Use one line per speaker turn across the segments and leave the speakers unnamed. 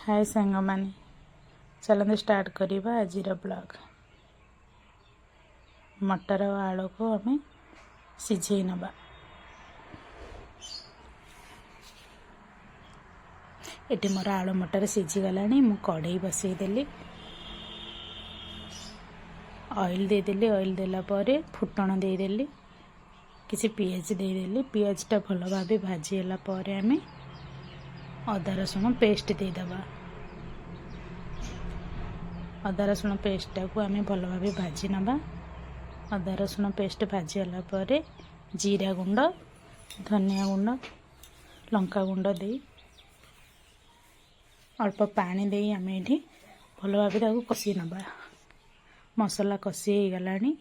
हाय सांग माने चलते स्टार्ट करवा आज ब्लॉग। मटर और आलू को आम सिझे नवा। ये मोर आलू मटर सिझीगला मु कढ़ई बसईदेली ऑयल देदेली। ऑयल देला परे फुटण देदेली किसी पियाज देदेली। पियाजटा भल भाव भाजीला आम अदा रसुण पेस्ट देदबा। अदा रसुण पेस्टा को आम भल भाव भाजी नवा। अदा रसुण पेस्ट भाजीगला परे जीरा गुंड धनिया गुंड लंका गुंड दे अल्प पानी दे आम ये भल भाव कषि नवा। मसला कषि हो गलानी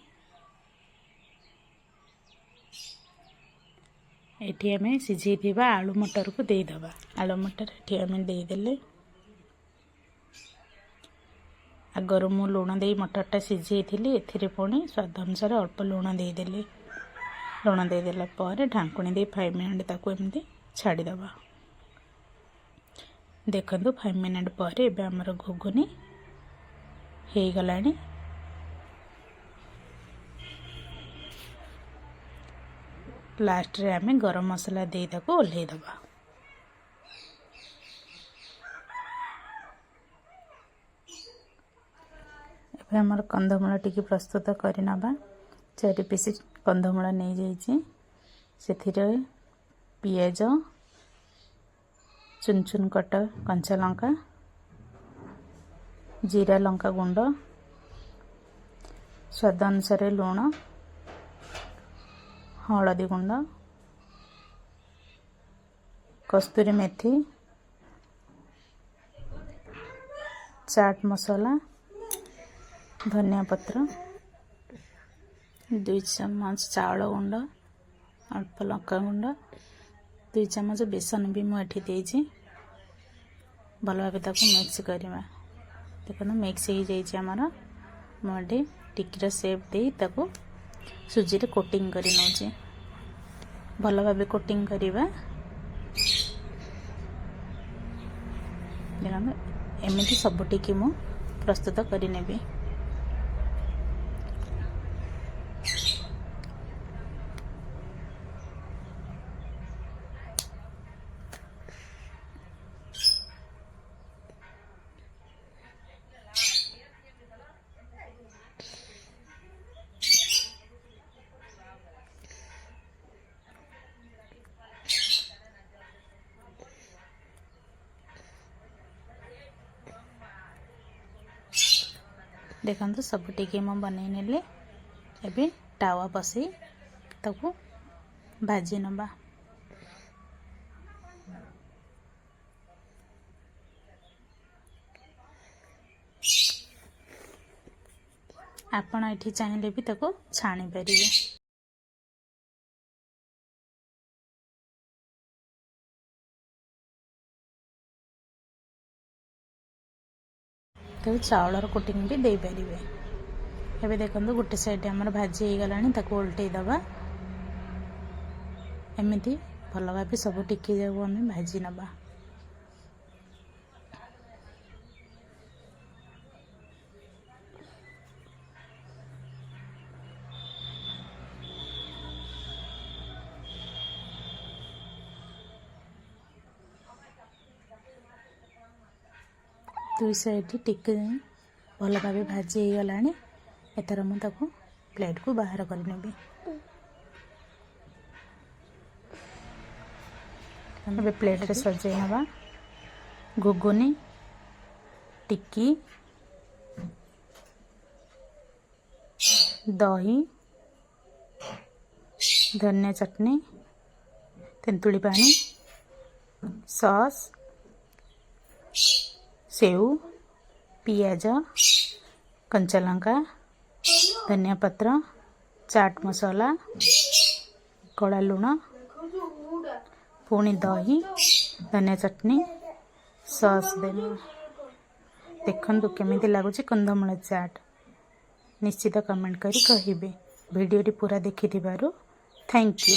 ये आम सिझे आलू मटर को देदबा। आलू मटर ये आम देदेले आगर मु लुण दे मटरटा सिझे थी। पुणी स्वाद अनुसार अल्प लुण देदेली। लुण देदेला पर ढांकुणी दे 5 मिनट ताकू एमती छाड़ीदबा। देखंतु 5 मिनट पर एबे हमर घुगुनी हो गलानी। लास्ट रे आम गरम मसला दे ताकू ओल्हेदबा। एबे हमर कंदमूल टिकी प्रस्तुत करनबा। 4 पीस कंदमूल नहीं जाइए से पियाज चुन चुन कट कंचा लंका जीरा लंका गुंड स्वाद अनुसार लुण हलदी गुंड कस्तूरी मेथी चाट मसाला धनिया पत्र 2 चम्मच चाउल गुंड अल्प लंका गुंड 2 चम्मच बेसन भी मुझे देजी भल भाव मिक्स करवा। देखो मिक्स हो जामर मुझे टिकीर सेप दे ताको सुजी रे कोटिंग करी नौचे भल भाव कोटिंग करवा। देखो एमती सब टिकी मु प्रस्तुत करिनेबी। देखो सब टिके मु बनई नेली। एबे टावा बसई ताकू भाजी नबा। आपण एठी चाहिए भी ताकू छाणी परिबे। तो चाउलर कोटिंग भी दे पारे। एबे देखो गोटे साइड आमर भाजी हो गलानी ताकू उल्टे दबा। एमती भल भाव सब टिकी जाऊ आम भाजी नबा। दुई साइड टिके भल भाव भाजी हो गलानी। एथर मुझे प्लेट को बाहर करनेबी। अब प्लेट रे सजाई नवा। घुगुनी टिक्की दही धनिया चटनी तेंतुली पानी सॉस सेव पियाज कंचा लंका धनिया पत्र चाट मसाला कड़ा लुण पुणी दही धनिया चटनी सॉस देना। देखंतु केमिति लागुची कंदमूल चाट। निश्चित कमेंट करी कहिबे। वीडियो पूरा देखि थैंक यू।